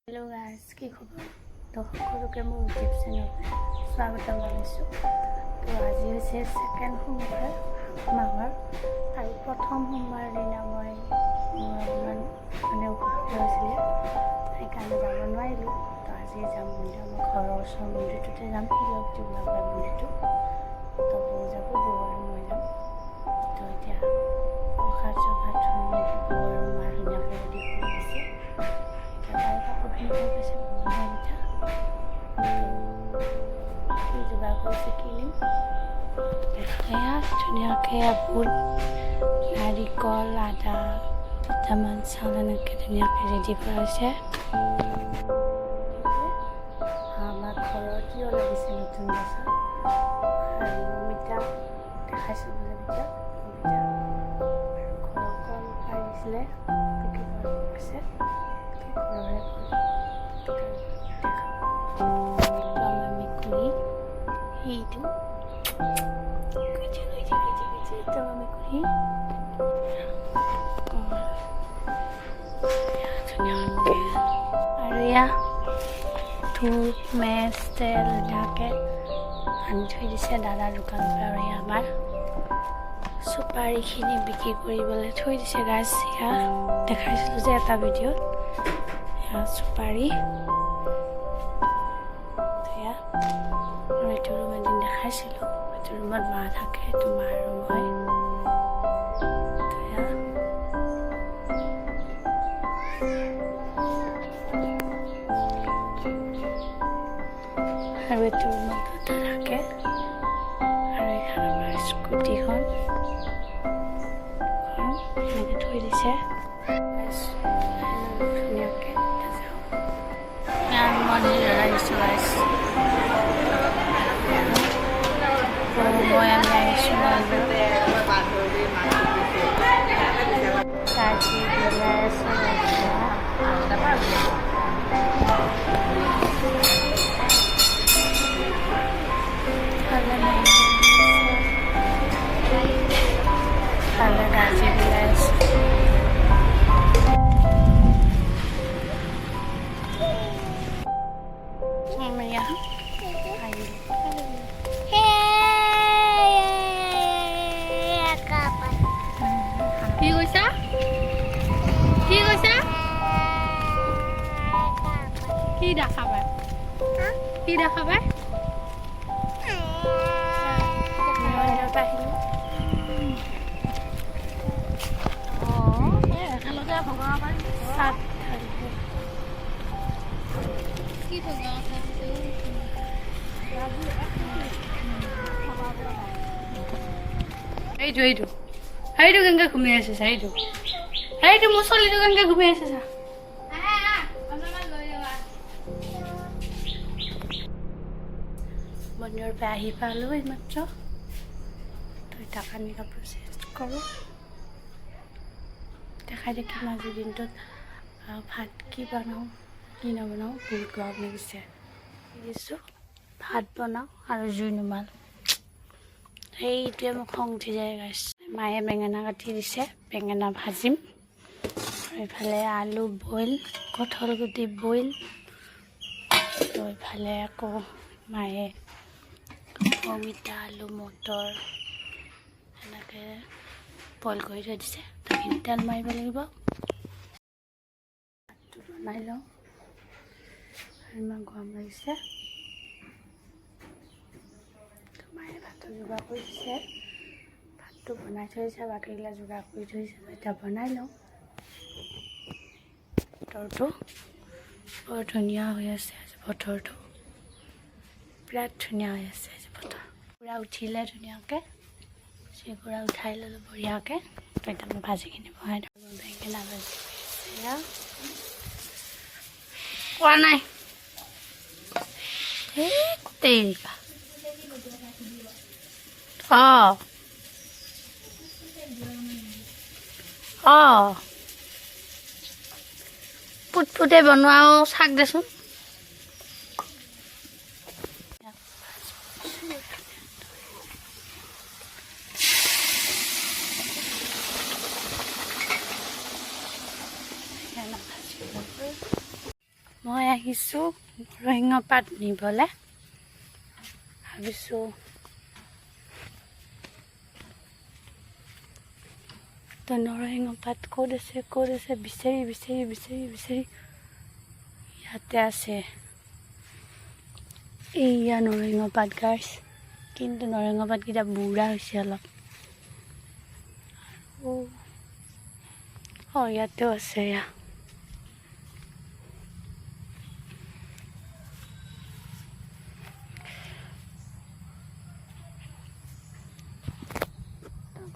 Hello guys की खबर तो সকলোকে মোৰ ইউটিউব চেনেললৈ স্বাগতম জনাইছোঁ। তো আজি হৈছে সেকেন্ড সোমবাৰ মাহৰ আৰু প্ৰথম সোমবাৰ দিনা মই অলপমান অসুবিধা হৈছিলে সেইকাৰণে যাব নোৱাৰিলোঁ। তো আজি যাম মন্দিৰ আমাৰ ঘৰৰ ওচৰৰ মন্দিৰটোতে যাম শিলগুটি বোলা মন্দিৰটো। তো বৌ যাব, বৌ আৰু মই যাম। তো এতিয়া প্ৰসাদ চসাদ ধুনীয়াকৈ বৌ আৰু মা ধুনীয়াকৈ ৰেডি কৰি দিছে। যোগাৰ কৰিছে কিনিম এয়া ধুনীয়াকৈ বুট নাৰিকল আদা দুটামান চাউল এনেকৈ ধুনীয়াকৈ ৰেডি কৰাইছে। আমাৰ ঘৰৰ কিয় লাগিছে নতুন গছত আৰু অমিতা দেখাইছোঁ বোলে অমিতা আৰু ঘৰৰ কল পাই দিছিলে আছে ঘৰৰে আমাৰ মেকুৰী সেইটো মেকুৰী আৰু এয়া ধূপ মেচ তেল ধুনীয়াকৈ আনি থৈ দিছে দাদাৰ দোকানৰ পৰা। আৰু এয়া আমাৰ চুপাৰীখিনি বিক্ৰী কৰিবলৈ থৈ দিছে গাছ। এয়া দেখাইছিলোঁ যে এটা ভিডিঅ'ত চুপাৰী এইটো ৰুম এদিন দেখাইছিলোঁ। এইটো ৰুমত মা থাকে, এইটো মাৰ ৰুম হয়। আৰু এইটো ৰুমত দুটা থাকে আৰু এইখন আমাৰ স্কুটিখন এনেকৈ থৈ দিছে ধুনীয়াকৈ। মন্দিৰত আহিছোঁ মই আমি আহিছোঁ কাজি বিলাই আছোঁ খালে কাজি বিলাই আছোঁ। কি কৈছা কি কৈছা কি দেখাবা কি দেখাবা এইটো সেইটো কেনেকৈ ঘুমি আছে চা সেইটো মোৰ ছোৱালীটো কেনেকৈ ঘুমি আছে চা। মন্দিৰৰ পৰা আহি পালোঁ এইমাত্ৰ। তো এতিয়া কানি কাপোৰ চেঞ্জ কৰোঁ। দেখাই দেখিম আজিৰ দিনটোত ভাত কি বনাওঁ কি নবনাওঁ। বহুত গৰম লাগিছে দিছোঁ ভাত বনাওঁ আৰু জুই নুমালোঁ। সেইটোৱে মোক খং উঠি যায় গাইছ। মায়ে বেঙেনা কাটি দিছে, বেঙেনা ভাজিম। আৰু এইফালে আলু বইল, কঁঠাল গুটি বইল। তো এইফালে আকৌ মায়ে অমিতা আলু মটৰ এনেকৈ বইল কৰি থৈ দিছে। সেইখিনি তেল মাৰিব লাগিব। ভাতটো বনাই লওঁ, ইমান গৰম লাগিছে। মায়ে ভাতটো যোগাৰ কৰি দিছে, ভাতটো বনাই থৈছে, বাকীবিলাক যোগাৰ কৰি থৈছে। এতিয়া বনাই লওঁ। বতৰটো বৰ ধুনীয়া হৈ আছে আজি। বতৰটো বিৰাট ধুনীয়া হৈ আছে আজি বতৰ। কুকুৰা উঠিলে ধুনীয়াকৈ, চিকুৰা উঠাই ল'লোঁ বঢ়িয়াকৈ। তো এতিয়া মই ভাজিখিনি বহাই দিওঁ। বেঙেনা ভাজি কোৱা নাই তেৰিকা পুটপুটে বনোৱাও শাক দেচোন। মই আহিছোঁ নৰসিংহ পাত নিবলৈ ভাবিছোঁ। তো নৰসিংহ পাত ক'ত আছে বিচাৰি ইয়াতে আছে। এইয়া নৰসিংহ পাত গাইছ, কিন্তু নৰসিংহ পাতকেইটা বুঢ়া হৈছে অলপ। ইয়াতেও আছে। এয়া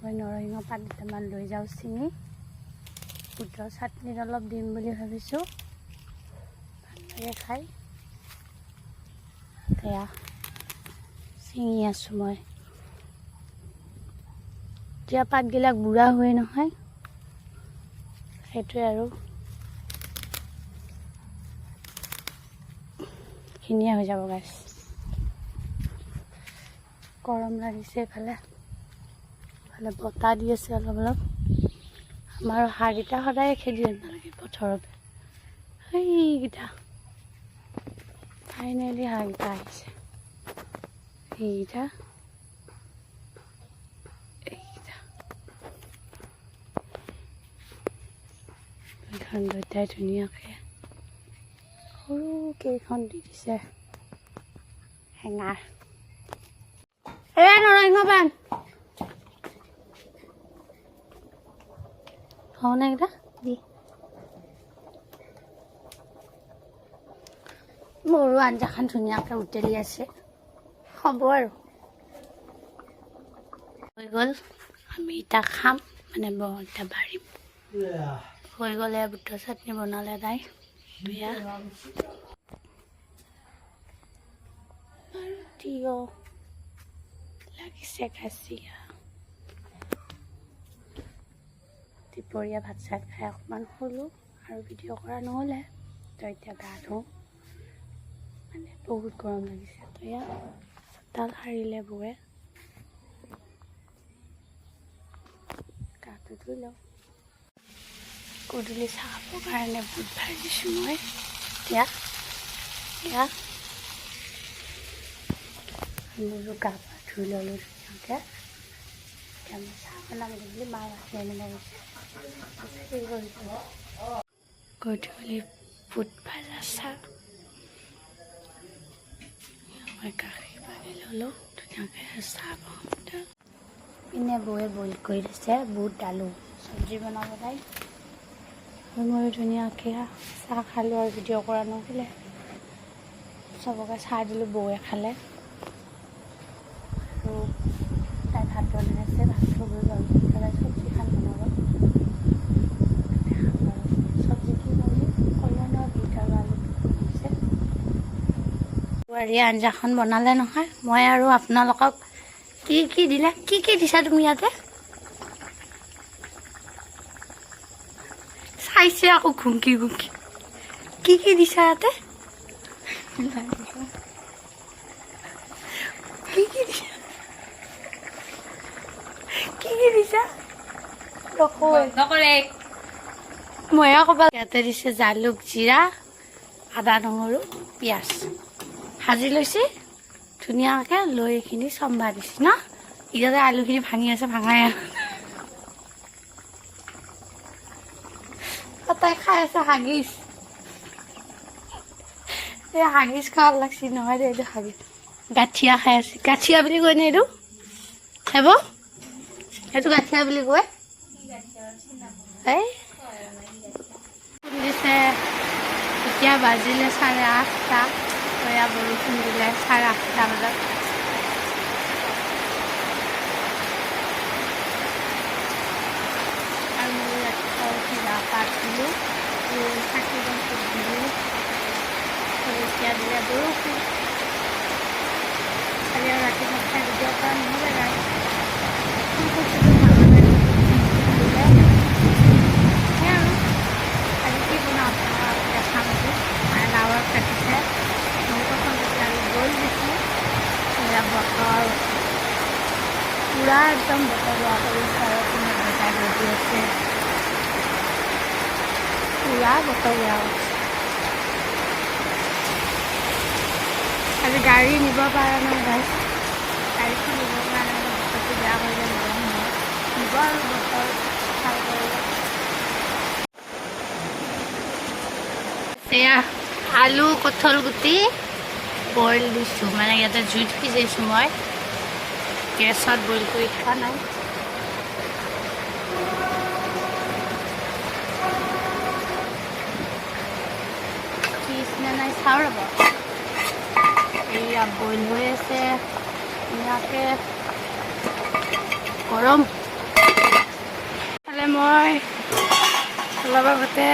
মই নৰসিংহ পাত দুটামান লৈ যাওঁ ছিঙি, বুটৰ চাটনিত অলপ দিম বুলি ভাবিছোঁ, ভাল লাগে খাই। এয়া ছিঙি আছোঁ মই। এতিয়া পাতবিলাক বুঢ়া হয় নহয়, সেইটোৱে আৰু খিনিয়ে হৈ যাব গাইছ। গৰম লাগিছে এইফালে বতাহ দি আছে অলপ অলপ। আমাৰ হাঁহকেইটা সদায় খেদি নালাগে পথাৰত, সেইকেইটা ফাইনেলি হাঁহকেইটা আহিছে। এইকেইটা দুটাই ধুনীয়াকৈ সৰু কেইখন দি দিছে হেঙাৰ। নৰসিংহ পাত হওঁনে এইকেইটা দি মোৰো আঞ্জাখন ধুনীয়াকৈ উতলি আছে, হ'ব আৰু হৈ গ'ল। আমি এতিয়া খাম, মানে এতিয়া বাঢ়িম। হৈ গ'লে বুটৰ চাটনি বনালে তাই বেয়া তিয়হ লাগিছে কাচিয়া। দুপৰীয়া ভাত চাত খাই অকণমান শুলোঁ আৰু ভিডিঅ' কৰা নহ'লে। তো এতিয়া গা ধুওঁ, মানে বহুত গৰম লাগিছে। তো এয়া চোতাল সাৰিলে বৌয়ে, গাটো ধুই লওঁ। গধূলি চাহ খাবৰ কাৰণে বুট ভাজিছোঁ মই। এতিয়া মোৰো গা পা ধুই ল'লোঁ ধুনীয়াকৈ। এতিয়া মই চাহ বনাম বুলি মা ৰাখি আনিব গৈছে। গধূলি বুট ভাজা চাহ মই গাখীৰ পানী ল'লোঁ, ধুনীয়াকৈ চাহ বনাম। পিনে বৌয়ে বইল কৰি দিছে বুট আলু চব্জি বনাব তাই। মই ধুনীয়াকৈ চাহ খালোঁ আৰু ভিডিঅ' কৰা নহ'লে। চবকে চাহ দিলোঁ, বৌয়ে খালে আৰু তাই ভাত বনাইছে। ভাত থ'ব গ'ল, চব্জি খান বনাব। চব্জি কি বনাই কলনৰ বুট আৰু আলু বনাইছে। বোৱাৰীয়ে আঞ্জাখন বনালে নহয়। মই আৰু আপোনালোকক কি দিলে, কি দিছা তুমি ইয়াতে চাইছে আকৌ ঘুমকি কি দিছা ইয়াতে, কি দিছা নকৰে। ময়ে ক'বা। ইয়াতে দিছে জালুক জিৰা আদা নহৰু পিঁয়াজ ভাজি লৈছে ধুনীয়াকৈ, লৈ এইখিনি চম্ভা দিছে ন। ইয়াতে আলুখিনি ভাঙি আছে, ভাঙাই তাই খাই আছে হাগিছ। এই হাগিছ খাব লাগছি নহয় দে, এইটো হাগিছ গাঠিয়া খাই আছে। গাঠিয়া বুলি কয় নে এইটো? হেব সেইটো গাঠিয়া বুলি কয়। এই দিছে এতিয়া বাজিলে 8:30। এয়া বৰষুণ দিলে 8:30 বজাত। আৰু মই ৰাতিপুৱা উঠি গা পা ধুলোঁ, চাকি বন্তি দিলোঁ। এতিয়া দিলে বৰষুণ। কালি আৰু ৰাতিপুৱা খাই ভিডিঅ' কৰা নহ'লে নাই। আজি কি বনাওঁ দেখাম আজি। মায়ে লাওৰ কাটিছে, মই প্ৰথম আৰু বইল দিছোঁ। এয়া বতৰ পূৰা একদম বতৰ বেয়া কৰিছে আৰু কোনো বজাই গজি আছে, পূৰা বতৰ বেয়া হৈছে। গাড়ী নিব পৰা নাই গাইছ গাড়ীখন নিব পৰা নাই বতৰটো বেয়া কৰিলে নিব আৰু বতৰ ভাল কৰিলে এয়া আলু কঁঠাল গুটি বইল দিছোঁ মানে ইয়াতে জুইত সিজাইছোঁ মই গেছত বইল কৰি থোৱা নাই নাই চাওঁ ৰ'ব এয়া বইল হৈ আছে ধুনীয়াকৈ গৰম মই অলপ আগতে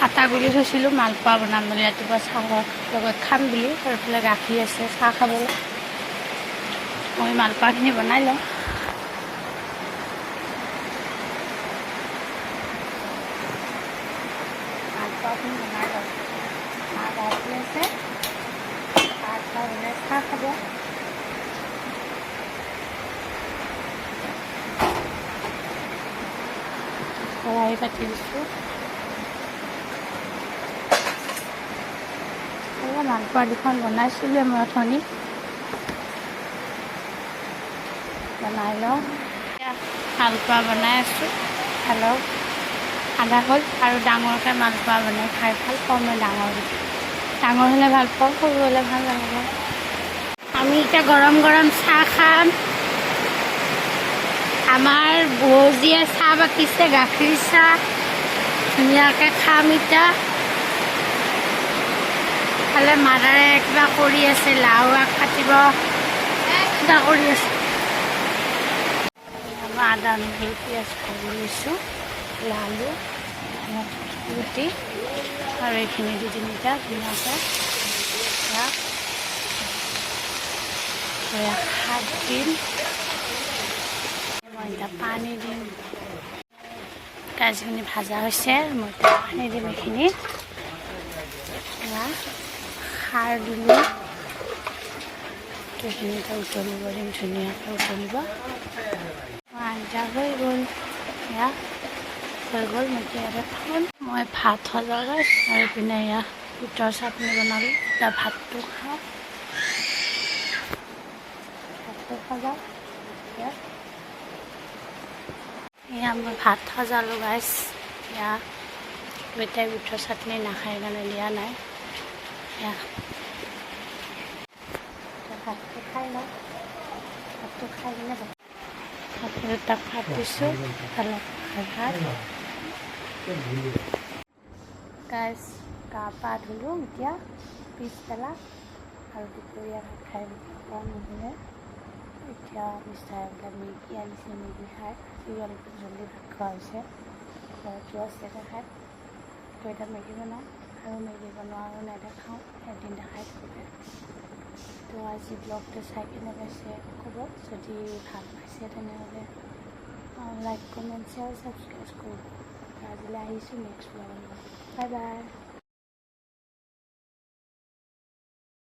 আটা গুলি থৈছিলোঁ মালপোৱা বনাম বুলি ৰাতিপুৱা চাহৰ লগত খাম বুলি আৰু এইফালে গাখীৰ আছে চাহ খাবলৈ মই মালপোৱাখিনি বনাই লওঁ মালপোৱাখিনি বনাই লওঁ গাখীৰ আছে চাহ খাব কড়াই পাতি দিছোঁ মালপোৱা দুখন বনাইছিলোঁ মই অথনি বনাই লওঁ মালপোৱা বনাই আছোঁ হেল্ল' আধা হ'ল আৰু ডাঙৰকৈ মালপোৱা বনাই খাই ভাল পাওঁ মই ডাঙৰ হ'লে ভাল পাওঁ সৰু হ'লে ভাল নালাগে আমি এতিয়া গৰম গৰম চাহ খাম আমাৰ বৌজীয়ে চাহ বাকিছে গাখীৰ চাহ ধুনীয়াকৈ খাম এতিয়া ফালে মাদাৰে কিবা কৰি আছে লাও আগ কাটিব কিবা কৰি আছে মই আদা নহৰু পিঁয়াজ ভাজি লৈছোঁ আলু ৰুটি আৰু এইখিনি দি দিম এতিয়া ধুনীয়াকৈ শাক দিম মই এতিয়া পানী দিম গাজখিনি ভাজা হৈছে মই পানী দিম এইখিনি সাৰ দিলোঁ এইখিনি উতলিব দিম ধুনীয়াকৈ উতলিব আঞ্জা হৈ গ'ল এয়া হৈ গ'ল মই ইয়াতে খাম মই ভাত সজাওঁ আৰু পিনে এয়া বুটৰ চাটনি বনালোঁ এতিয়া ভাতটো খাওঁ ভাতটো সজাওঁ এয়া মই ভাত সজালোঁ গাইছ এয়া বেটাই বুটৰ চাটনি নাখায় কাৰণে দিয়া নাই এয়া ভাতটো খাই লওঁ ভাতটো খাই কিনে ভাতটো তাক ভাত দিছোঁ ভাত গাইছ গা পা ধুলোঁ এতিয়া পিছবেলা আৰু দুপৰীয়া ভাত খাই নহ'লে এতিয়া মিষ্টাৰ এইবিলাক মেগী আনিছে মেগী খাই অলপ জলদি ভাত খোৱা হৈছে ঘৰতো আছে দেখাই তো এতিয়া মেগী বনাওঁ আৰু মেগী বনোৱা আৰু নেদেখাওঁ এদিন দেখাই থাকোঁতে তো আজি ব্লগটো চাই কেনে পাইছে ক'ব যদি ভাল পাইছে তেনেহ'লে লাইক কমেণ্ট শ্বেয়াৰ ছাবস্ক্ৰাইব কৰিব আজিলৈ আহিছোঁ নেক্সট ব্লগত বাই বাই